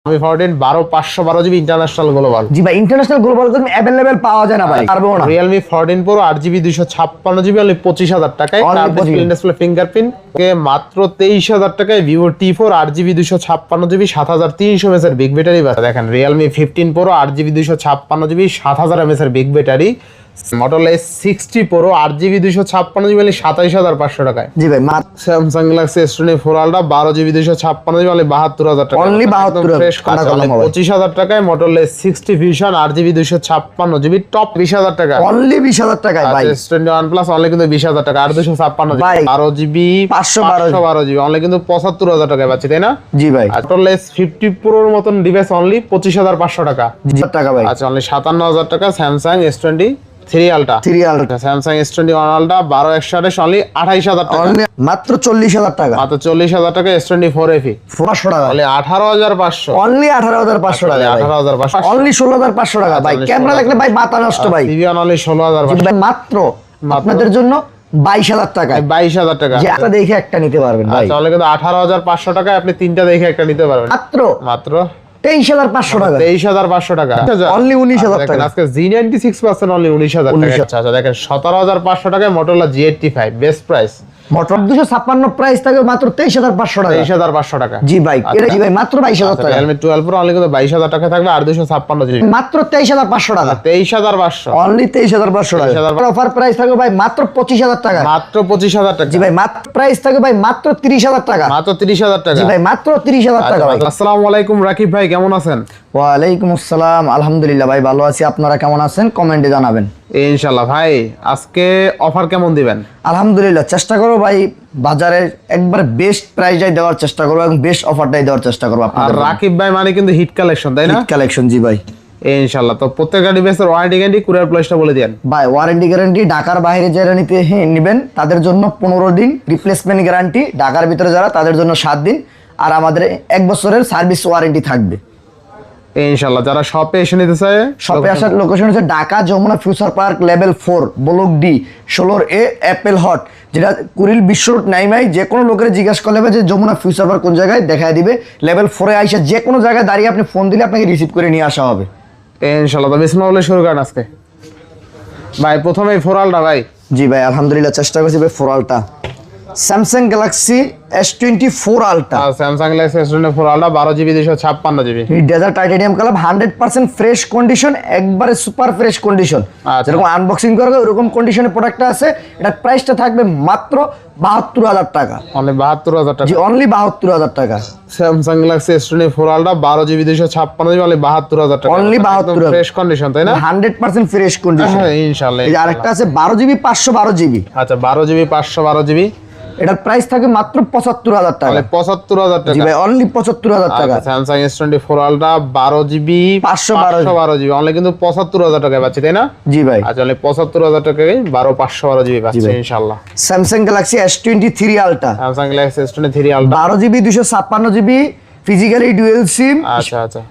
আমি 14 12 512 GB international global. জি ভাই, ইন্টারন্যাশনাল গ্লোবাল তুমি अवेलेबल পাওয়া যায় না ভাই, পারবো না। Realme 14 Pro 8GB 256 GB only 25000 টাকায়। কার ডিসপ্লে ফিঙ্গারপ্রিন্ট কে মাত্র 23000 টাকায়। Vivo T4 8GB 256 GB 7300 mAh এর বিগ ব্যাটারি পাচ্ছেন। দেখেন Realme 15 Pro 8GB 256 GB 7000 mAh এর big battery. Motorola S60 Pro 8GB 256 GB only 27500 টাকায়। জি ভাই, Samsung Galaxy S24 Ultra 12GB 256 GB only 72000 টাকা। অনলি 72 ফ্রেশ কালার 25000 টাকায়। Motorola S60 Fusion 8GB 256 GB top 20000 টাকা। Only 20000 টাকায় ভাই। S21 Plus অনলি কিন্তু 20000 টাকা। 856 জিবি 12GB 512 জিবি অনলি কিন্তু 75000 টাকায় পাচ্ছি, তাই না? জি ভাই। Motorola S50 Pro এর মতন ডিভাইস অনলি 25500 টাকা। জি টাকা ভাই। আচ্ছা, অনলি 57000 টাকা। Samsung S23 Ultra Samsung S21 Ultra 12128 only 28000 টাকা। মাত্র 40000 টাকা। মাত্র 40000 টাকা। S24 FE 500 টাকা অনলি 18500। অনলি 18500 টাকা। 18500 অনলি 16500 টাকা ভাই। ক্যামেরা দেখলে ভাই মাথা নষ্ট ভাই। Civian অনলি 16500 ভাই, মাত্র আপনাদের জন্য 22000 টাকা। 22000 টাকা। যে একটা দেখে একটা নিতে পারবেন ভাই। তাহলে কিন্তু 18500 টাকায় আপনি তিনটা দেখে একটা নিতে পারবেন। মাত্র 23500 টাকা। 23500 টাকা। অনলি 19000 টাকা। আজকে Z96% অনলি 19000 টাকা। আচ্ছা দেখেন 17500 টাকায় Motorola G85 best price. Motor 256 price থাকে মাত্র 23500 টাকা। 23500 টাকা। জি ভাই, এটা জি ভাই মাত্র 22000 টাকা। Realme 12 Pro অনলি কিন্তু 22000 টাকা থাকবে আর 256 জিবি মাত্র 23500 টাকা। 23500 অনলি 23500 টাকা। অফার প্রাইস থাকবে ভাই মাত্র 25000 টাকা। মাত্র 25000 টাকা। জি ভাই, মাত্র প্রাইস থাকবে ভাই মাত্র 30000 টাকা। মাত্র 30000 টাকা। জি ভাই, মাত্র 30000 টাকা ভাই। আসসালামু আলাইকুম রাকিব ভাই, কেমন আছেন? ওয়া আলাইকুম আসসালাম, আলহামদুলিল্লাহ ভাই ভালো আছি। আপনারা কেমন আছেন কমেন্টে জানাবেন। ইনশাআল্লাহ। ভাই আজকে অফার কেমন দিবেন? আলহামদুলিল্লাহ চেষ্টা করব ভাই, বাজারে একবার বেস্ট প্রাইসটাই দেওয়ার চেষ্টা করব এবং বেস্ট অফারটাই দেওয়ার চেষ্টা করব আর আপনাদের। রাকিব ভাই মানে কিন্তু হিট কালেকশন, তাই না? হিট কালেকশন, জি ভাই। ইনশাআল্লাহ। তো প্রত্যেকটা ডিভাইসের ওয়ারেন্টি গ্যারান্টি কুরিয়ার প্রাইসটা বলে দেন ভাই। ওয়ারেন্টি গ্যারান্টি ঢাকার বাইরে যারা নিতে নেবেন তাদের জন্য 15 দিন, রিপ্লেসমেন্ট গ্যারান্টি ঢাকার ভিতরে যারা তাদের জন্য 7 দিন, আর আমাদের 1 বছরের সার্ভিস ওয়ারেন্টি থাকবে ইনশাআল্লাহ। যারা শপে এসে নিতে চায়, শপে আসার লোকেশন হচ্ছে Dhaka Jamuna Future Park level 4 block D 16A Apple Hot, যেটা কুড়িল বিশ্ব রোড নাইমাই। যে কোনো লোকের জিজ্ঞাসা করলে যে যমুনা ফিউচার পার্ক কোন জায়গায় দেখায় দিবে। লেভেল 4-এ আইসা যে কোনো জায়গায় দাঁড়িয়ে আপনি ফোন দিলে আপনাকে রিসিভ করে নিয়ে আসা হবে ইনশাআল্লাহ। তো বিসমিল্লাহ বলে শুরু করেন আজকে ভাই। প্রথমে ফোরালটা ভাই। জি ভাই, আলহামদুলিল্লাহ চেষ্টা করছি ভাই। ফোরালটা Samsung Galaxy S24 ultra. Samsung Galaxy S24 ultra 12GB 256 GB desert titanium colour, 100% fresh condition, একবারে সুপার ফ্রেশ কন্ডিশন। যেরকম আনবক্সিং করবে ওরকম কন্ডিশনে প্রোডাক্টটা আছে। এটার প্রাইসটা থাকবে মাত্র 72000 টাকা। অনলি 72000 টাকা। জি, অনলি 72000 টাকা। Samsung Galaxy S24 ultra 12GB 256 GB only 72000 টাকা। অনলি 72000 ফ্রেশ কন্ডিশন, তাই না? 100% ফ্রেশ কন্ডিশন। হ্যাঁ ইনশাআল্লাহ। এই আরেকটা আছে 12GB 512GB। আচ্ছা 12GB 512GB এটার প্রাইস থাকে মাত্র 75000 টাকা। 75000 টাকা। জি ভাই, অনলি 75000 টাকা। Samsung S24 ultra 12GB 512GB only কিন্তু 75000 টাকায় পাচ্ছি, তাই না? জি ভাই। আচ্ছা, অনলি 75000 টাকায় 512GB পাচ্ছি ইনশাআল্লাহ। Samsung Galaxy S23 ultra. Samsung Galaxy S23 ultra 12GB 256GB physically dual SIM. আচ্ছা আচ্ছা।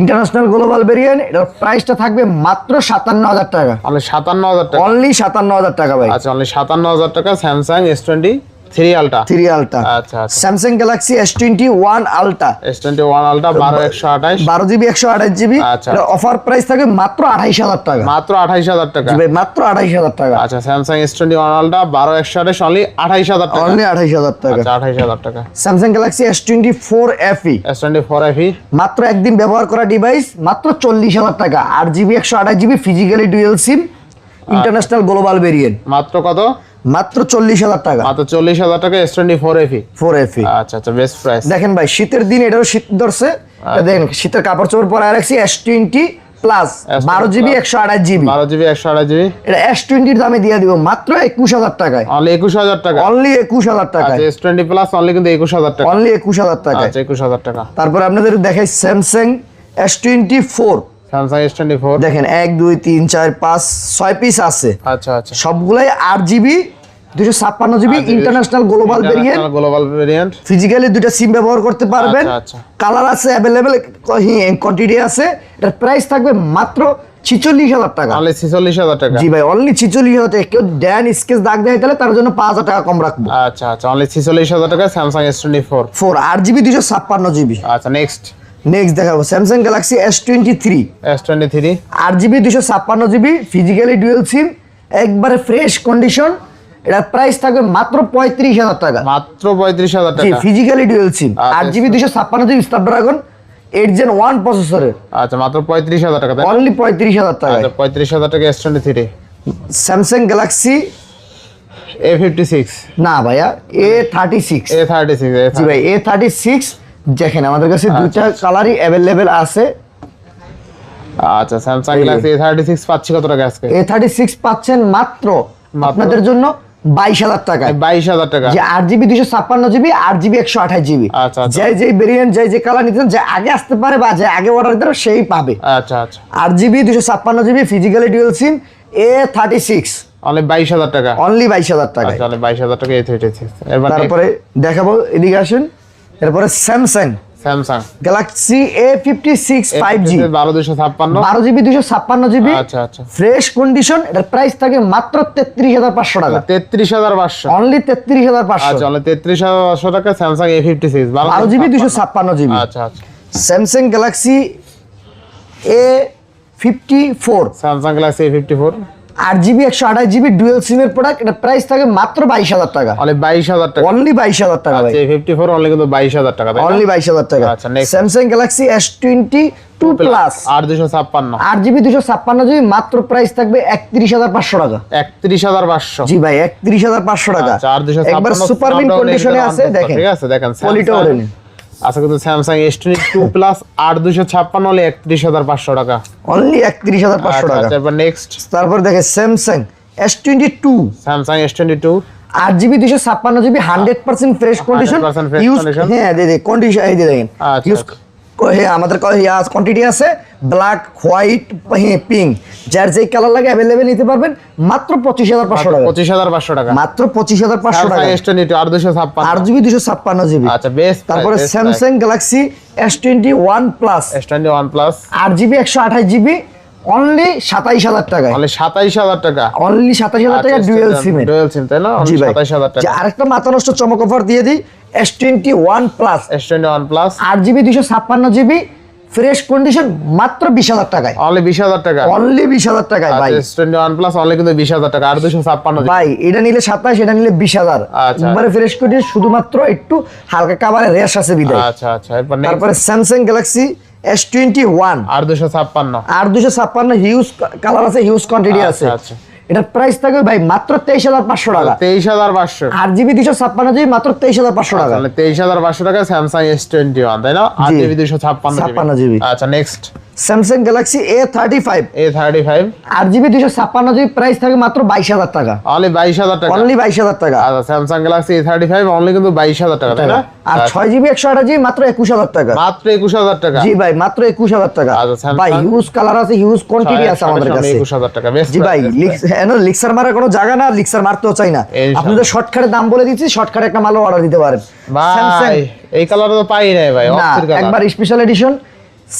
International global variant. এটার প্রাইসটা থাকবে মাত্র 57000 টাকা। অনলি 57000 টাকা। অনলি 57000 টাকা ভাই। আচ্ছা, অনলি 57000 টাকা। Samsung S23 ultra. আচ্ছা আচ্ছা। Samsung Galaxy S21 ultra. S21 ultra 12128 12GB 128GB। আচ্ছা। এটা অফার প্রাইস থাকে মাত্র 28000 টাকা। মাত্র 28000 টাকা। জি ভাই, মাত্র 28000 টাকা। আচ্ছা, স্যামসাং S21 আলট্রা 12128 অনলি 28000 টাকা। অনলি 28000 টাকা। আচ্ছা 28000 টাকা। Samsung Galaxy S24 FE। S24 FE মাত্র একদিন ব্যবহার করা ডিভাইস, মাত্র 40000 টাকা। 8GB 128GB ফিজিক্যালি ডুয়াল সিম, ইন্টারন্যাশনাল গ্লোবাল ভেরিয়েন্ট। মাত্র কত? মাত্র 40000 টাকা। মাত্র 40000 টাকা। S24 FE 4FE। আচ্ছা আচ্ছা, বেস্ট প্রাইস। দেখেন ভাই, শীতের দিন এটাও শীত ধরছে। দেখেন শীতের কাপড় চোপড় পরে রাখছি। S20 plus 12GB 128GB। 12GB 128GB এটা S20 এর দামে দিয়ে দিব মাত্র 21000 টাকায়। অনলি 21000 টাকা। অনলি 21000 টাকা। আচ্ছা, S20 প্লাস অনলি কিন্তু 21000 টাকা। অনলি 21000 টাকা। আচ্ছা 21000 টাকা। তারপর আপনাদের দেখাই স্যামসাং S24। স্যামসাং S24 দেখেন 1 2 3 4 5 6 পিস আছে। আচ্ছা আচ্ছা। সবগুলাই 8GB 256GB international global variant. Global variant. Physically দুটো সিম ব্যবহার করতে পারবেন। আচ্ছা আচ্ছা। কালার আছে अवेलेबल, কোয়ান্টিটি আছে। এটার প্রাইস থাকবে মাত্র 46000 টাকা। অনলি 46000 টাকা। জি ভাই, অনলি 46000 টাকা। কেউ ড্যান স্কেচ দাগ দেয় তাহলে তার জন্য 5000 টাকা কম রাখবো। আচ্ছা আচ্ছা, অনলি 46000 টাকা স্যামসাং S24 8GB 256GB। আচ্ছা নেক্সট। নেক্সট দেখাবো Samsung Galaxy S23 S23 8GB 256GB physically dual SIM, একবারে ফ্রেশ কন্ডিশন। এটার প্রাইস থাকবে মাত্র 35,000 টাকা। মাত্র 35,000 জি, টাকা। ফিজিক্যালি ডুয়াল সিম, আচ্ছা, 8GB 256GB স্ন্যাপড্রাগন 8 Gen 1 প্রসেসরের, আচ্ছা মাত্র 35,000 টাকা। অনলি 35,000 টাকা। আচ্ছা 35,000 টাকা S23। স্যামসাং গ্যালাক্সি A56 না ভাইয়া, A36। জি ভাই, A36 দেখেন আমাদের কাছে দুইটা কালারই অ্যাভেলেবেল আছে। আচ্ছা স্যামসাং গ্যালাক্সি A36 পাচ্ছি কত টাকা আজকে? A36 পাচ্ছেন মাত্র আপনাদের জন্য 22,000 টাকা। 22,000 টাকা। যে 8GB 256GB 8GB 128GB, আচ্ছা, আচ্ছা। যে ভেরিয়েন্ট যে কালার নিতেন, যে আগে আসতে পারে বা যে আগে অর্ডার দিতে সেই পাবে। আচ্ছা আচ্ছা 8GB 256GB ফিজিক্যালি ডুয়াল সিম A36 অনলি 22,000 টাকা। অনলি 22,000 টাকা। আচ্ছা অনলি 22,000 টাকা A36। এরপর তারপরে দেখাবো, এদিকে আসেন। এরপরে Samsung Samsung Galaxy A56 5G 12256 12GB 256GB আচ্ছা আচ্ছা ফ্রেশ কন্ডিশন। এটার প্রাইস থাকে মাত্র 33,500 টাকা। 33,500 অনলি 33,500। আচ্ছা অনলি 33,500 টাকা স্যামসাং A56 12GB 256GB। আচ্ছা আচ্ছা Samsung Galaxy A54 Samsung Galaxy A54 8GB 128GB dual সিমের প্রোডাক্ট। এটার প্রাইস থাকে মাত্র 22,000 টাকা। অনলি 22,000 টাকা। অনলি 22,000 টাকা ভাই। আচ্ছা A54 অনলি কিন্তু 22,000 টাকা তাই না? অনলি 22,000 টাকা। আচ্ছা, next। Samsung Galaxy S22 plus 8256 8GB 256GB মাত্র প্রাইস থাকবে 31,500 টাকা। 31,500 জি ভাই, 31,500 টাকা। আচ্ছা 8256 একবার সুপার মিন কন্ডিশনে আছে, দেখেন ঠিক আছে দেখেন পলিটা Samsung- ওরেন। আচ্ছা কিন্তু স্যামসাং S22 প্লাস 8256 হলে 31,500 টাকা। অনলি 31,500 আচ্ছা টাকা। আচ্ছা এবার নেক্সট তারপর দেখে Samsung S22 Samsung S22 8GB 256GB 100% fresh condition 100% fresh use. condition। হ্যাঁ কন্ডিশন এই যে দেখেন আচ্ছা, ইউজ। আচ্ছা। হ্যাঁ আমাদের কোয়ান্টিটি আছে ব্ল্যাক, হোয়াইট, পিঙ্ক, যার যেই কালার লাগে অ্যাভেলেবেল নিতে পারবেন মাত্র 25,500 টাকা। 25,500 টাকা। মাত্র 25,500 স্যামসাং টাকা। S22 8256 8GB 256GB। আচ্ছা বেস্ট। তারপরে Samsung Galaxy S21 plus S21 plus 8GB 128GB only 27,000 টাকায়। অনলি 27,000 টাকা। অনলি 27,000 টাকা ডুয়াল সিমের। ডুয়াল সিম তাই না? জি অনলি ভাই। 27,000 যে টাকা। আরেকটা মাথা নষ্ট চমক অফার দিয়ে দিই, S21 plus S21 plus 8GB 256GB fresh condition মাত্র 20,000 টাকায়। অনলি 20,000 টাকা। অনলি 20,000 টাকায় ভাই। S21 প্লাস অনলি কিন্তু 20,000 টাকা। 8256 ভাই এটা নিলে 27, এটা নিলে 20,000। আচ্ছা। একবারে ফ্রেশ কন্ডিশন, শুধুমাত্র একটু হালকা কাভারে রেশ আছে বিদায়। আচ্ছা আচ্ছা এরপর নেক্সট তারপরে Samsung Galaxy S21 8256 8/256 huge colour আছে, হিউজ কোয়ান্টিটি আছে। আচ্ছা। এটার প্রাইস থাকবে ভাই মাত্র 23,500 টাকা। 23,500 8GB 256GB মাত্র 23,500 টাকা। তাহলে 23,500 টাকা স্যামসাং S21 তাই না? 8GB 256GB। আচ্ছা next Samsung Galaxy A35 A35 8GB 256GB price থাকে মাত্র 22,000 টাকা। অনলি 22,000 টাকা। অনলি 22,000 টাকা। আচ্ছা স্যামসাং গ্যালাক্সি A35 অনলি কিন্তু 22,000 টাকা তাই না? আর 6GB 128GB মাত্র 21,000 টাকা। মাত্র 21,000 টাকা। জি ভাই, মাত্র 21,000 টাকা। আচ্ছা, Samsung- ভাই হিউজ কালার আছে, হিউজ কোয়ান্টিটি আছে আমাদের কাছে। 21,000 টাকা বেস্ট। জি ভাই, লিক্সার মারার কোনো জায়গা না, লিক্সার মারতেও চাই না। ইনশাআল্লাহ। আপনাদের শর্টকাটে দাম বলে দিচ্ছি, শর্টকাটে একটা মালও অর্ডার দিতে পারেন। স্যামসাং ভাই এই কালার তো পাই নাই ভাই, না, অস্থির কালার। একবার special edition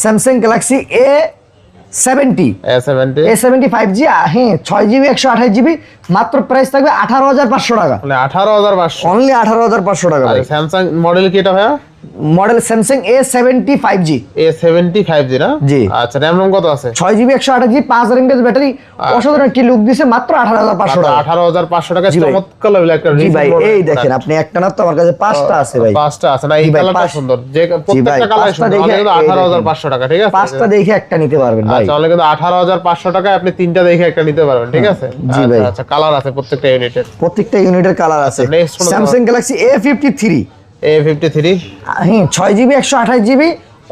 Samsung Galaxy A70 A70 A70 5G। হ্যাঁ 6GB 128GB মাত্র প্রাইস থাকবে 18,500 টাকা। মানে 18,500। অনলি 18,500 টাকা ভাই। স্যামসাং মডেল কি এটা ভাইয়া? Model Samsung A70 5G A70 5G না? জি। আচ্ছা র‍্যাম রম কত আছে? 6GB 128GB 5000 mAh ব্যাটারি, অসাধারণ একটি লুক দিছে মাত্র 18,500 টাকা। 18,500 টাকা জি ভাই। চমৎকার লেভেল একটা জি ভাই, রিজনেবল এই product। দেখেন আপনি একটা না তো আমার কাছে 5টা আছে ভাই। 5টা আছে না? এই জি ভাই, কালারটা 5 সুন্দর, যে জি ভাই, প্রত্যেকটা কালার 5টা সুন্দর। দেখে কিন্তু এই 18,500 টাকা ঠিক আছে? 5টা দেখে একটা নিতে পারবেন ভাই। আচ্ছা তাহলে কিন্তু 18,500 টাকায় আপনি 3টা দেখে একটা নিতে পারবেন ঠিক আছে? জি ভাই। আচ্ছা কালার আছে প্রত্যেকটা ইউনিটের। প্রত্যেকটা ইউনিটের কালার আছে। next কোনটা স্যামসাং গ্যালাক্সি A53 A53 হ্যাঁ 6GB 128GB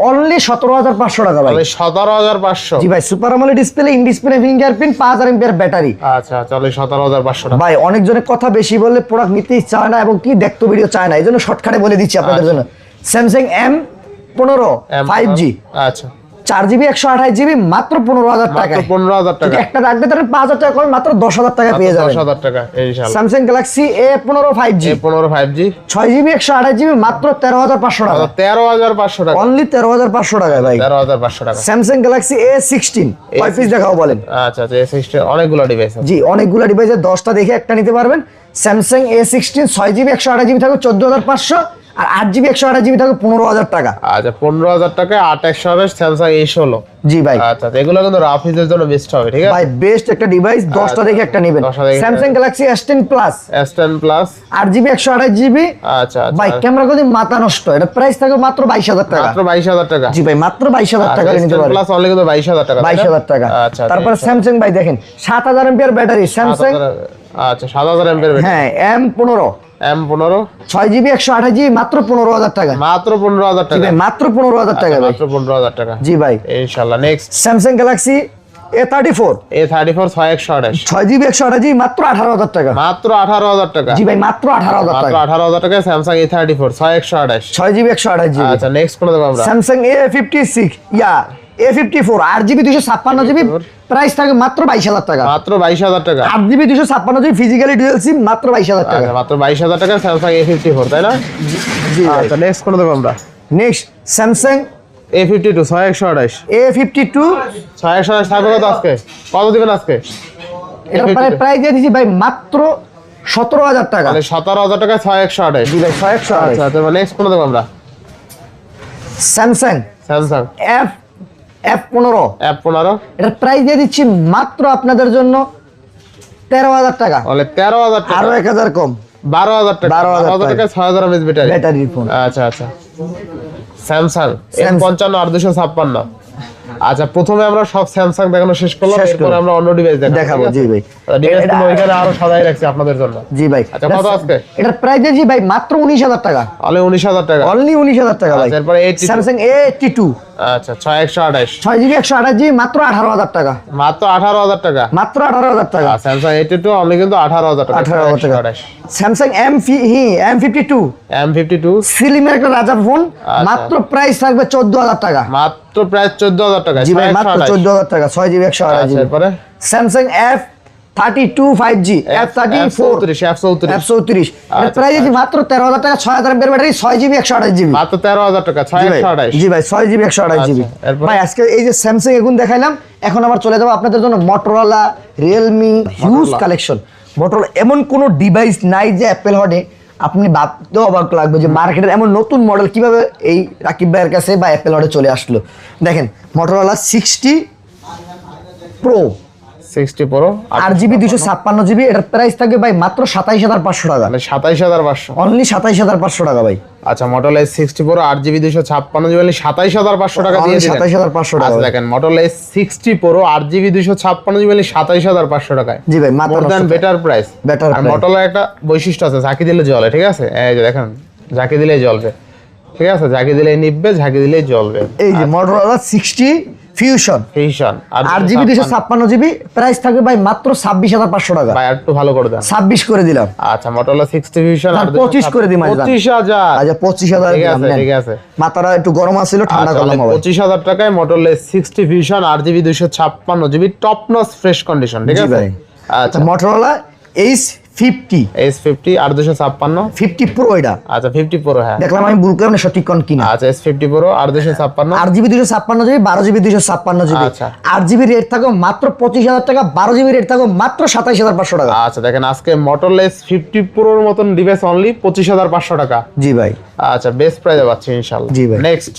অনলি 17,500 টাকা ভাই। তাহলে 17,500। জি ভাই, super AMOLED display, in display fingerprint, 5000 mAh battery. আচ্ছা তাহলে 17,500 টাকা। ভাই অনেকজনের কথা বেশি বললে প্রোডাক্ট নিতে চায় না এবং কি দেখতে ভিডিও চায় না, এই জন্য শর্টকাটে বলে দিচ্ছি আপনাদের জন্য। স্যামসাং M15 5G আচ্ছা 4GB 128GB মাত্র 15,000 মাত্র টাকায়। 15,000 টাকা। যদি একটা রাখবে তাহলে 5,000 টাকা করে মাত্র 10,000 টাকা পেয়ে যাবেন। 10,000 টাকা ইনশাআল্লাহ। Samsung Galaxy A15 5G A15 5G 6GB 128GB মাত্র 13,500 টাকা। 13,500 টাকা। অনলি 13,500 টাকায় ভাই। 13,500 টাকা। স্যামসাং গ্যালাক্সি A16 কয় পিস দেখাও বলেন? আচ্ছা A16 অনেকগুলো ডিভাইস আছে। জি অনেকগুলো ডিভাইসের 10টা দেখে একটা নিতে পারবেন। স্যামসাং A16 6GB 128GB থাকবে 14,500 আর 8GB 128GB থাকবে 15,000 টাকা। আচ্ছা 15,000 টাকায় 8/128 স্যামসাং A16। জি ভাই। আচ্ছা এগুলো কিন্তু রাফ ইউজের জন্য বেস্ট হবে, ঠিক আছে ভাই বেস্ট একটা ডিভাইস, 10টা দেখে একটা নেবেন। Samsung Galaxy S10 plus, S10 plus 8GB 128GB। আচ্ছা ভাই ক্যামেরা কোথায় মাথা নষ্ট, এটা প্রাইস থাকবে মাত্র 22,000 টাকা। মাত্র 22,000 টাকা। জি ভাই মাত্র 22,000 টাকা নিতে পারেন। প্লাস অনলি কিন্তু 22,000 টাকা। 22,000 টাকা। আচ্ছা তারপর স্যামসাং ভাই দেখেন 7000 এমপিআর ব্যাটারি স্যামসাং। আচ্ছা 7000 এমপিআর ব্যাটারি। হ্যাঁ M15 M15 6GB 128GB মাত্র 15,000 টাকা। মাত্র 15,000 টাকা। মাত্র 15,000 টাকা ভাই। মাত্র 15,000 টাকা। জি ভাই ইনশাআল্লাহ। Next Samsung Galaxy A34 6/128 6GB 128GB মাত্র 18,000 টাকা। মাত্র 18,000 টাকা। জি ভাই মাত্র 18,000 মাত্র টাকা। 18,000 টাকায় স্যামসাং A34 6/128 6GB 128GB। আচ্ছা নেক্সট কোন দেব আমরা? Samsung A56 A54 8GB 256GB price থাকবে মাত্র 22,000 টাকা। মাত্র 22,000 টাকা। 8GB 256GB ফিজিক্যালি ডুয়াল সিম মাত্র 22,000 টাকা। আচ্ছা মাত্র 22,000 টাকা স্যামসাং A54, তাই না? জি আচ্ছা নেক্সট কোন দেব আমরা? নেক্সট স্যামসাং A52 6/128 A52 6/128 থাকবে কত আজকে? কত দিবেন আজকে? এটা প্রাইস দিয়ে দিছি ভাই মাত্র 17,000 টাকা। তাহলে 17,000 টাকা 6/128। জি ভাই 628। আচ্ছা তাহলে নেক্সট কোন দেব আমরা? স্যামসাং স্যামসাং F15 F15 এটা প্রাইস দিয়ে দিচ্ছি মাত্র আপনাদের জন্য 13,000 টাকা। তাহলে 13,000 টাকা। আরো 1,000 কম 12,000 টাকা। 12,000 টাকা 6,000 mAh ব্যাটারি। Battery phone. আচ্ছা আচ্ছা স্যামসাং M55 8/256। আচ্ছা প্রথমে আমরা সব স্যামসাং দেখানো শেষ করলাম, এরপর আমরা অন্য ডিভাইস দেখাবো। জি ভাই ডিভাইস গুলো ওইখানে আরো সাজাই রাখছি আপনাদের জন্য। জি ভাই। আচ্ছা কত আজকে? এটার প্রাইস দিয়েছি ভাই মাত্র 19,000 টাকা। অনলি 19,000 টাকা। অনলি 19,000 টাকা ভাই। আচ্ছা এরপর স্যামসাং A82 আচ্ছা 6/128 6GB 128GB মাত্র 18,000 টাকা। মাত্র 18,000 টাকা। মাত্র 18,000 টাকা। আর স্যামসাং A82 অনলি কিন্তু 18,000 টাকা। 18,000 টাকা। স্যামসাং M52 M52 সিলিমের একটা রাজা ফোন মাত্র প্রাইস থাকবে 14,000 টাকা। মাত্র প্রাইস 14,000 টাকা। জি ভাই মাত্র 14,000 টাকা 6GB 128GB। আচ্ছা এরপরে Samsung F32 5G F34 F34 এর প্রাইস আছে মাত্র 13,000 টাকা। 6,000 এমপিআর ব্যাটারি 6GB 128GB মাত্র 13,000 টাকা 6/128। জি ভাই 6GB 128GB। আচ্ছা, এরপর? ভাই আজকে এই যে স্যামসাং এখন দেখাইলাম, এখন আবার চলে যাব আপনাদের জন্য Motorola Realme huge collection. Motorola এমন কোনো ডিভাইস নাই যে অ্যাপেল হটে আপনি ভাবতেও অবাক লাগবে যে মার্কেটের এমন নতুন মডেল কিভাবে এই রাকিব ভাইয়ের কাছে বা অ্যাপেল হটে চলে আসলো। দেখেন Motorola 60 pro 60 Pro 8GB 256GB এটার প্রাইস থাকবে ভাই মাত্র 27,500 টাকা। মানে 27,500। অনলি 27,500 টাকা ভাই। আচ্ছা Moto S60 Pro 8GB 256GB 27,500 টাকা দিয়ে দিলেন। 27,500 টাকা। আচ্ছা দেখেন Moto S60 Pro 8GB 256GB 27,500 টাকায়। জি ভাই মাত্র more than better price. Better আর Moto একটা বৈশিষ্ট্য আছে, ঝাঁকি দিলে জ্বলে, ঠিক আছে? এই যে দেখেন ঝাঁকি দিলেই জ্বলবে, ঠিক আছে? ঝাঁকি দিলেই নিভবে, ঝাঁকি দিলেই জ্বলবে। এই যে Motorola 60 Fusion 8GB 256GB price থাকবে ভাই মাত্র 26,500 টাকা। ভাই একটু ভালো করে দেন। 26 করে দিলাম। আচ্ছা Motorola 60 Fusion 25 করে দিই মাঝে। 25,000। আচ্ছা 25,000 ঠিক দিলাম। আছে ঠিক আছে। মাথাটা একটু গরম আছিল, ঠান্ডা করলাম ভাই। 25,000 টাকায় Motorola S60 Fusion 8GB 256GB top notch fresh condition, ঠিক আছে? আচ্ছা Motorola S50 S50 856 50 Pro এটা। আচ্ছা 50 Pro হ্যাঁ দেখলাম আমি ভুল করে সঠিক কোন কিনা। আচ্ছা S50 Pro 856 8GB 256GB 12GB 256GB। আচ্ছা 8GB রেট থাকো মাত্র 25,000 টাকা, 12GB রেট থাকো মাত্র 27,500 টাকা। আচ্ছা দেখেন আজকে Motorola S50 Pro এর মতন ডিভাইস অনলি 25,500 টাকা। জি ভাই। আচ্ছা বেস্ট প্রাইসে পাচ্ছি ইনশাআল্লাহ। জি ভাই। নেক্সট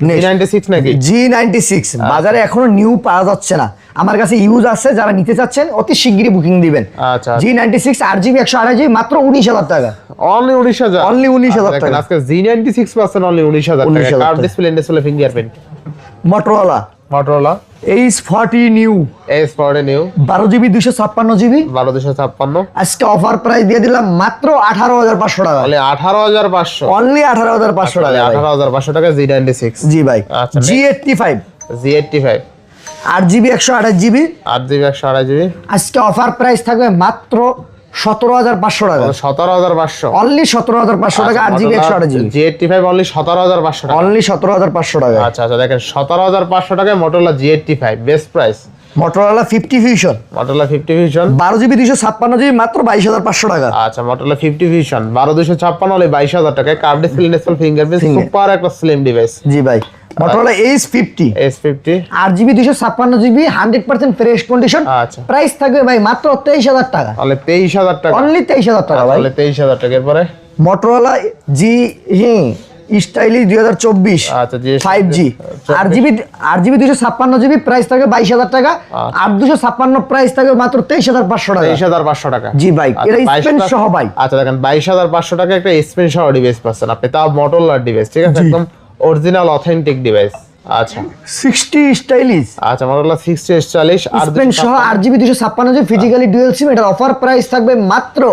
G96 নাকি? G96 বাজারে এখনো নিউ পাওয়া যাচ্ছে না, আমার কাছে ইউজ আছে, যারা নিতে চাচ্ছেন অতি শিগগিরই বুকিং দিবেন। আচ্ছা G96 8GB 128GB মাত্র 19,000 টাকা। অনলি 19,000। অনলি 19,000 দেখেন টাকা। আজকে G96 পাচ্ছেন অনলি 19,000 টাকা। 19,000 কার্ভ টাকা। Display fingerprint. Motorola H40 new S40 new 12GB 256GB 1256 আজকে অফার প্রাইস দিয়ে দিলাম মাত্র 18,500 টাকা। অনলি 18,500। অনলি 18,500 টাকা ভাই। 18,500 টাকা G96। জি ভাই। আচ্ছা G85 G85 8GB 128GB 8GB 128GB আজকে অফার প্রাইস থাকবে মাত্র 17,500 টাকা। 17,500। অনলি 17,500 টাকা 8GB 128GB। G85 অনলি 17,500 টাকা। অনলি 17,500 টাকা। আচ্ছা আচ্ছা দেখেন 17,500 টাকায় Motorola G85 best price. Motorola 50 Fusion Motorola 50 Fusion 12GB 256GB মাত্র 22,500 টাকা। আচ্ছা Motorola 50 Fusion 12,256 হলে 22,000 টাকায়। কার্ভ ডিসপ্লে ফিঙ্গারপ্রিন্ট সুপার একটা স্লিম ডিভাইস। জি ভাই। Motorola S50 S50 8GB 256GB 100% fresh condition আচ্ছা প্রাইস থাকবে ভাই মাত্র 23,000 টাকা। তাহলে 23,000 টাকা। অনলি 23,000 টাকা ভাই। তাহলে 23,000 টাকা। এরপরে মোটরোলা জি স্টাইলিশ 2024 আচ্ছা, জি 5G 8GB 256GB প্রাইস থাকে 22,000 টাকা। 8256 প্রাইস থাকে মাত্র 23,500 টাকা। 23,500 টাকা। জি ভাই, এটা স্পেন সহ ভাই। আচ্ছা দেখেন 22,500 টাকা একটা স্পেন সহ ডিভাইস পাচ্ছেন আপনি, তাও মোটরোলার ডিভাইস, ঠিক আছে, একদম অরিজিনাল অথেন্টিক ডিভাইস। আচ্ছা 60 স্টাইলিশ, আচ্ছা মোটরোলা 6040 আর স্পেন সহ 8GB 256GB ফিজিক্যালি ডুয়াল সিম। এটার অফার প্রাইস থাকবে মাত্র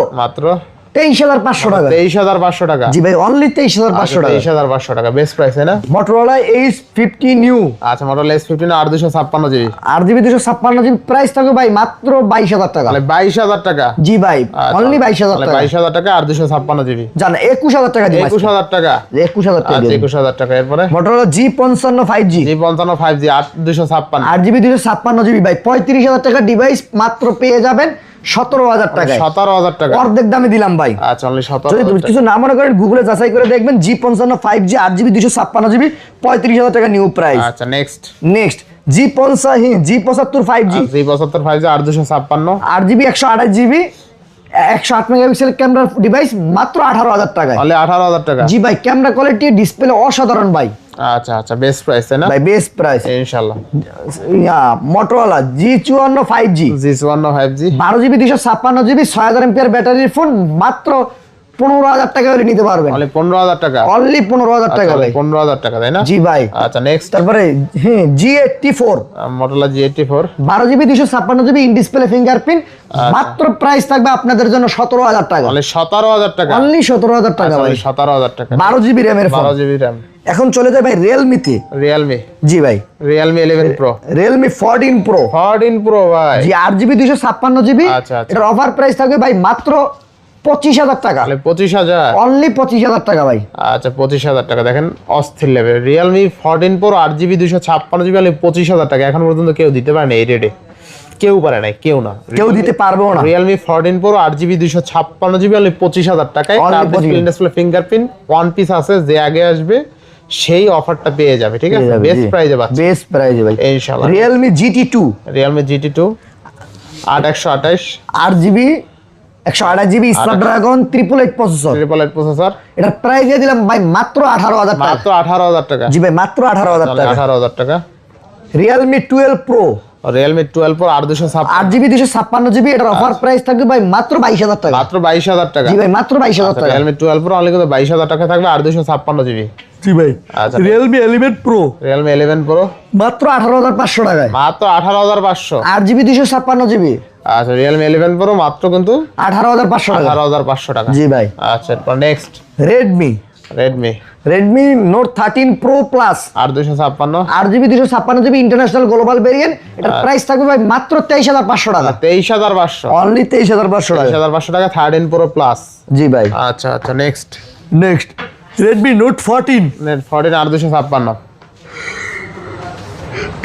23,500 টাকা। 23,500 টাকা। জি ভাই, অনলি 23,500 টাকা। 23,500 টাকা বেস্ট প্রাইস, তাই না? Motorola H50 new. আচ্ছা মোটরোলা S15 আর 256GB। 8GB 256GB প্রাইস থাকবে ভাই মাত্র 22,000 টাকা। তাহলে 22,000 টাকা। জি ভাই, অনলি 22,000 টাকা। 22,000 টাকা আর 256GB। জান 21,000 টাকা দিবেন। 21,000 টাকা। 21,000 টাকা। আচ্ছা 21,000 টাকা। এরপরে Motorola G55 5G। G55 5G 8256। 8GB 256GB ভাই 35,000 টাকা ডিভাইস মাত্র পেয়ে যাবেন 17,000 টাকায়। 17,000 টাকা। অর্ধেক দামে দিলাম ভাই। আচ্ছা অনলি যদি 17,000 কিছু না মনে করেন গুগলে যাচাই করে দেখবেন G55 5G 8GB 256GB 35,000 টাকা নিউ প্রাইস। আচ্ছা next G75 5G। G75 5G আর 256। 8GB 128GB 108 মেগাপিক্সেল ক্যামেরার ডিভাইস মাত্র 18,000 টাকায়। অনলি 18,000 টাকা। জি ভাই, ক্যামেরা কোয়ালিটি ডিসপ্লে অসাধারণ ভাই। আচ্ছা আচ্ছা বেস্ট প্রাইস, তাই না? ভাই বেস্ট প্রাইস ইনশাআল্লাহ। Motorola G54 5G। G54 5G 12GB 256GB 6000 MPR ব্যাটারির ফোন মাত্র 15,000 টাকা হলে নিতে পারবেন। অনলি 15,000 টাকা। অনলি 15,000 টাকা ভাই। 15,000 টাকা, তাই না? জি ভাই। আচ্ছা নেক্সট তারপরে G84 Motorola G84 12GB 256GB in display fingerprint মাত্র প্রাইস থাকবে আপনাদের জন্য 17,000 টাকা। অনলি 17,000 টাকা। অনলি 17,000 টাকা ভাই। 17,000 টাকা। 12GB র্যামের ফোন। 12GB RAM। এখন চলে যায় ভাই রিয়েলমিতে। Realme জি ভাই, Realme 11 Pro। Realme 14 pro. 14 Pro ভাই। জি 8GB 256GB। আচ্ছা, আচ্ছা। এটার অফার প্রাইস থাকবে ভাই মাত্র 25,000 টাকা। তাহলে 25,000। অনলি 25,000 টাকা ভাই। আচ্ছা 25,000 টাকা। দেখেন অস্থির level Realme 14 Pro 8GB 256GB only 25,000 টাকা। এখন পর্যন্ত কেউ দিতে পারে না এই রেটে, কেউ পারে না, কেউ না, কেউ দিতে পারবেও না। Realme 14 Pro 8GB 256GB only 25,000 টাকায়। ডিসপ্লে ফিঙ্গারপ্রিন্ট ওয়ান পিস আছে, যে আগে আসবে সেই অফারটা পেয়ে যাবে, ঠিক আছে? বেস্ট প্রাইজে পাচ্ছে। বেস্ট প্রাইজে ভাই ইনশাআল্লাহ। Realme GT2 Realme GT2 8128 8GB 128GB Snapdragon 888 processor. 888 processor. এটার প্রাইস দিয়ে দিলাম ভাই মাত্র 18,000 টাকা। মাত্র 18,000 টাকা। জি ভাই, মাত্র 18,000 টাকা। 18,000 টাকা। Realme 12 Pro Realme 12 Pro 856 8GB 256GB এটার অফার প্রাইস থাকবে ভাই মাত্র 22,000 টাকা। মাত্র 22,000 টাকা। জি ভাই, মাত্র 22,000 টাকা। Realme 12 Pro অনলি কিন্তু 22,000 টাকা থাকবে আর 256GB। জি ভাই। আচ্ছা Realme 11 Pro Realme 11 Pro মাত্র 18,500 টাকায়। মাত্র 18,500। 8GB 256GB আচ্ছা Realme 11 Pro মাত্র কিন্তু 18,500 টাকা। 18,500 টাকা। জি ভাই। আচ্ছা এরপর next Redmi Note 13 Pro Plus আর 256 8GB 256GB international global variant. এটার প্রাইস থাকবে ভাই মাত্র 23,500 টাকা। 23,500। অনলি 23,500 টাকা। 23,500 টাকা 13 Pro Plus। জি ভাই। আচ্ছা আচ্ছা নেক্সট Redmi Note 14 14 আর 256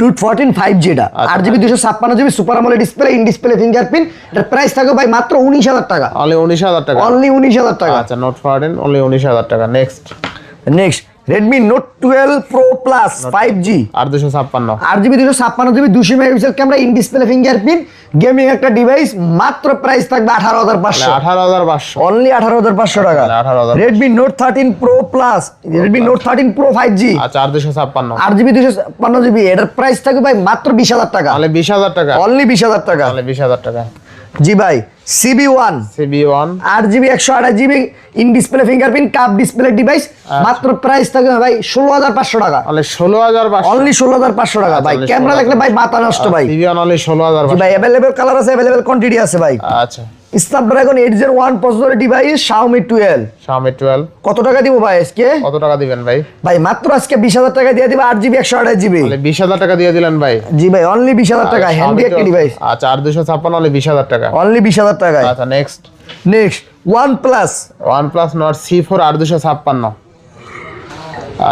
Note 14 5G এটা 8GB 256GB super AMOLED display in display fingerprint. এটার প্রাইস থাকবে ভাই মাত্র 19,000 টাকা। অনলি 19,000 টাকা। অনলি 19,000 টাকা। আচ্ছা Note 14 অনলি 19,000 টাকা। Next Redmi Note 12 Pro Plus 5G আর 256 8GB 256GB 200 megapixel camera in display fingerprint gaming একটা ডিভাইস। মাত্র প্রাইস থাকবে 18,500। 18,500। অনলি 18,500 টাকা। 18,500 Redmi Note 13 Pro Plus Redmi Note 13 Pro 5G আচ্ছা আর 256 8GB 256GB এটার প্রাইস থাকবে ভাই মাত্র 20,000 টাকা। অনলি 20,000 টাকা। অনলি 20,000 টাকা। অনলি 20,000 টাকা। জি ভাই। CB1 8GB 128GB in display fingerprint cup display device মাত্র প্রাইস থাকবে ভাই 16,500 টাকা। অনলি 16,500। অনলি 16,500 টাকা ভাই। ক্যামেরা দেখলে ভাই মাথা নষ্ট ভাই। CB1 অনলি 16,500 ভাই अवेलेबल কালার আছে, अवेलेबल কোয়ান্টিটি আছে ভাই। আচ্ছা স্ন্যাপড্রাগন 801 প্রসেসরের ডিভাইস Xiaomi 12 Xiaomi 12 কত টাকা দিব ভাই আজকে? কত টাকা দিবেন ভাই? ভাই মাত্র আজকে 20,000 টাকা দিয়ে দিব 8GB 128GB। অনলি 20,000 টাকা দিয়ে দিলেন ভাই। জি ভাই, অনলি 20,000 টাকা হ্যান্ডি একটা ডিভাইস। আচ্ছা আর 256 অনলি 20,000 টাকা। অনলি 20,000 টাকা। আচ্ছা নেক্সট OnePlus Nord C4 আর 256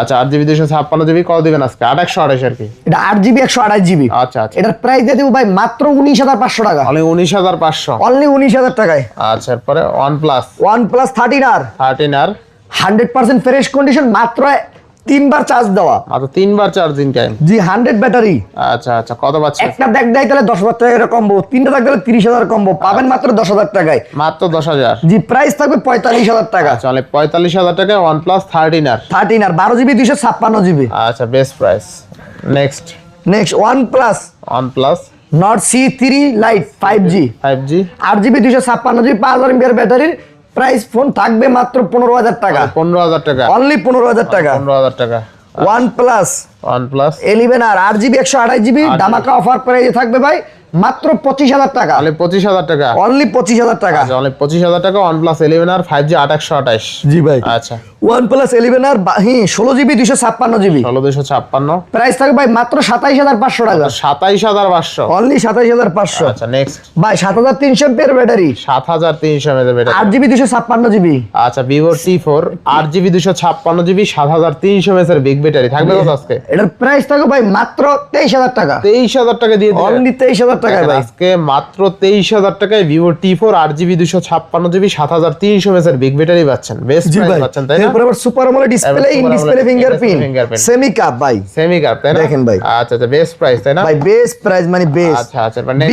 আচ্ছা 8GB 256GB কত দিবেন আজকে? 828 আর কি। এটা 8GB 128GB। আচ্ছা আচ্ছা এটার প্রাইস দিয়ে দেব ভাই মাত্র 19,500 টাকা। অনলি 19,500। অনলি 19,000 টাকায়। আচ্ছা এরপরে OnePlus 13R 13R 100% fresh condition মাত্র 3বার চার্জ দেওয়া। মাত্র 3বার চার্জিং টাইম। জি 100 ব্যাটারি। আচ্ছা আচ্ছা, কত পাচ্ছেন? একটা দেখ দেয় তাহলে 10,000 টাকা কম্বো, 3টা দেখ দিলে 30,000 কম্বো পাবেন মাত্র 10,000 টাকায়। মাত্র 10,000। জি প্রাইস থাকবে 45,000 টাকা। চলে 45,000 টাকায় OnePlus 13R। 13R 12GB 256GB। আচ্ছা, best price. Next OnePlus Nord C3 Lite 5G 8GB 256GB 5000 mAh ব্যাটারির প্রাইস ফোন থাকবে মাত্র 15,000 টাকা। 15,000 টাকা। অনলি 15,000 টাকা। 15,000 টাকা। OnePlus 11R 8GB 128GB ধামাকা অফার প্রাইসে থাকবে ভাই মাত্র 25,000 টাকা। তাহলে 25,000 টাকা। অনলি 25,000 টাকা। আচ্ছা, অনলি 25,000 টাকা OnePlus 11R 5G 8/128। জি ভাই। আচ্ছা, OnePlus 11R 16GB 256GB 16,256। Price থাকবে ভাই মাত্র 27,500 টাকা। 27,500। অনলি 27,500। আচ্ছা, নেক্সট ভাই 7,300 mAh battery 7,300 mAh battery 8GB 256GB। আচ্ছা, Vivo T4 8GB 256GB 7,300 mAh big battery থাকবে কত আজকে? এটার প্রাইস থাকবে ভাই মাত্র 23,000 টাকা। 23,000 টাকা দিয়ে দিবেন। অনলি 23,000 টাকায় ভাই। আজকে মাত্র 23,000 টাকায় Vivo T4 8GB 256GB 7,300 mAh big battery পাচ্ছেন। বেস্ট প্রাইস পাচ্ছেন, তাই না? এরপর আবার super AMOLED display, in display fingerprint, semi cup ভাই। সেমি কাপ, তাই না? দেখেন ভাই। আচ্ছা আচ্ছা, বেস্ট প্রাইস, তাই না? ভাই বেস্ট প্রাইস মানে বেস্ট। আচ্ছা আচ্ছা, মানে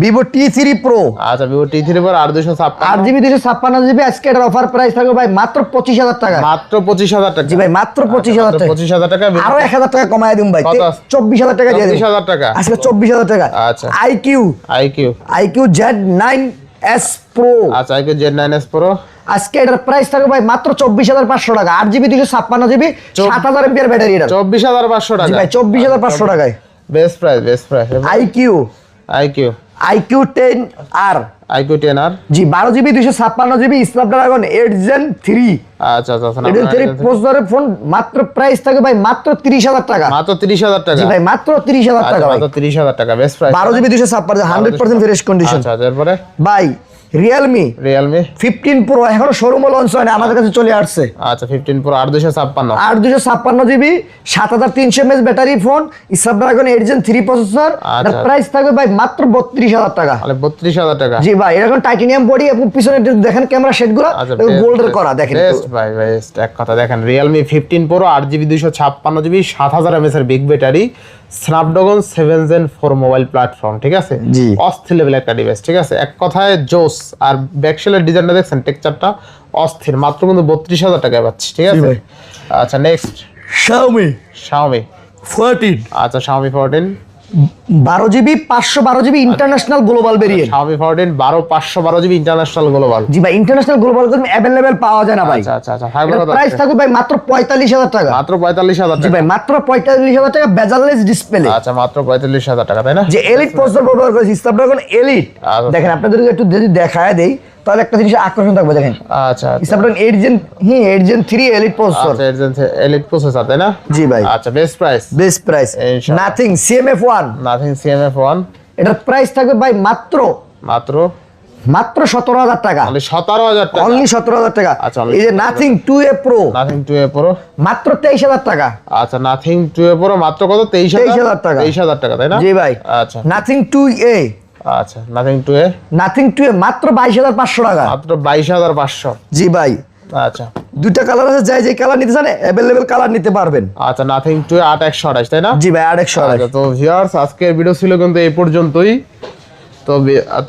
Vivo T3 Pro। আচ্ছা, Vivo T3 Pro 8GB 256GB আজকে এটার অফার প্রাইস থাকবে ভাই মাত্র 25,000 টাকা। মাত্র 25,000 টাকা। জি ভাই মাত্র 25,000 টাকা। 25,000 টাকা। আরো 1,000 টাকা কমায় দিন ভাই। কত? 24,000 টাকা দিয়ে দিন। 24,000 টাকা। আজকে 24,000 টাকা। আচ্ছা। IQ Z9S Pro। আচ্ছা, IQ Z9S Pro আজকে এটার প্রাইস থাকবে ভাই মাত্র 24,500 টাকা। 8GB 256GB 7,000 mAh ব্যাটারি এটা 24,500 টাকা। জি ভাই 24,500 টাকায়। Best price, best price. IQ 10R IQ 10R জি 12GB 256GB Snapdragon 8 Gen 3। আচ্ছা আচ্ছা, 8 Gen 3 প্রসেসরের ফোন মাত্র প্রাইস থাকবে ভাই মাত্র 30,000 টাকা। মাত্র 30,000 টাকা। জি ভাই মাত্র 30,000 টাকা ভাই। মাত্র 30,000 টাকা, best price. 12GB 256 100% fresh condition. আচ্ছা, তারপরে ভাই Realme 15 Pro এখনো শোরুমে লঞ্চ হয়নি, আমাদের কাছে চলে আসছে। আচ্ছা, 15 Pro 8,256 8,256GB 7,300 mAh battery phone, Snapdragon 8 Gen 3 processor. এর প্রাইস থাকবে ভাই মাত্র 32,000 টাকা। তাহলে 32,000 টাকা। জি ভাই, এরকম টাইটানিয়াম বডি এবং পিছনে দেখেন ক্যামেরা সেটগুলো গোল্ডের করা দেখেন। বেস্ট ভাই, বেস্ট। এক কথা দেখেন, Realme 15 Pro 8GB 256GB 7,000 mAh এর big battery, Snapdragon 7 Gen 4 mobile platform, ঠিক আছে? জি। অস্থির লেভেল একটা ডিভাইস, ঠিক আছে? এক কথায় জোস। আর ব্যাকশেলের ডিজাইনটা দেখছেন, টেক্সচারটা অস্থির। মাত্র কিন্তু 32,000 টাকায় পাচ্ছি, ঠিক আছে? আচ্ছা, নেক্সট Xiaomi 14। আচ্ছা, Xiaomi 14 12GB 512GB international global variant. Xiaomi 14 512GB international global. জি ভাই, ইন্টারন্যাশনাল গ্লোবাল কিন্তু अवेलेबल পাওয়া যায় না ভাই। আচ্ছা আচ্ছা, থাকবে কত? প্রাইস থাকবে ভাই মাত্র 45,000 টাকা। মাত্র 45,000 জি টাকা। ভাই মাত্র 45,000 টাকা বেজারলেস ডিসপ্লে। আচ্ছা, মাত্র 45,000 টাকা, তাই না? যে এলিট প্রসেসর ব্যবহার করেছি Snapdragon এলিট। দেখেন আপনাদেরকে একটু যদি দেখায় দেই তাহলে একটা জিনিস আকর্ষণ থাকবে দেখেন। আচ্ছা, Snapdragon 8 Gen 3 এলিট প্রসেসর। আচ্ছা, এলিট প্রসেসর, তাই না? জি ভাই। আচ্ছা, বেস্ট প্রাইস। ইনশাআল্লাহ। নাথিং CMF1 এটার প্রাইস থাকবে ভাই মাত্র মাত্র 17,000 টাকা। তাহলে 17,000 টাকা। অনলি 17,000 টাকা। আচ্ছা, এই যে নাথিং 2A Pro মাত্র 23,000 টাকা। আচ্ছা, নাথিং 2A Pro মাত্র কত? 23,000 টাকা। 23,000 টাকা, তাই না? জি ভাই। আচ্ছা, নাথিং 2A আচ্ছা, নাথিং 2A মাত্র 22,500 টাকা। মাত্র 22,500। জি ভাই। আচ্ছা, দুইটা কালার আছে, যে কালার নিতে চান अवेलेबल কালার নিতে পারবেন। আচ্ছা, নাথিং 2A 8/128, তাই না? জি ভাই 8/128। আচ্ছা, তো ভিউয়ার্স, আজকের ভিডিও ছিল কিন্তু এই পর্যন্তই।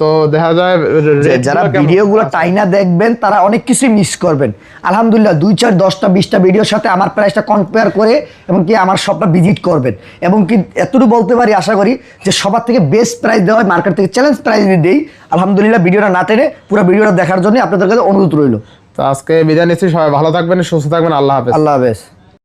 তো দেখা যায় যারা ভিডিওগুলো টাইনা দেখবেন তারা অনেক কিছু মিস করবেন। আলহামদুলিল্লাহ 2, 4, 10টা 20টা ভিডিওর সাথে আমার প্রাইসটা কম্পেয়ার করে এবং কি আমার শপটা ভিজিট করবেন, এবং কি এতটুকু বলতে পারি আশা করি যে সবার থেকে বেস্ট প্রাইস দেওয়া হয়, মার্কেট থেকে চ্যালেঞ্জ প্রাইস দেই। আলহামদুলিল্লাহ ভিডিওটা না টেনে পুরো ভিডিওটা দেখার জন্য আপনাদের কাছে অনুরোধ রইল। তো আজকে বিদায় নিচ্ছি। সবাই ভালো থাকবেন, সুস্থ থাকবেন। আল্লাহ হাফেজ। আল্লাহ হাফেজ।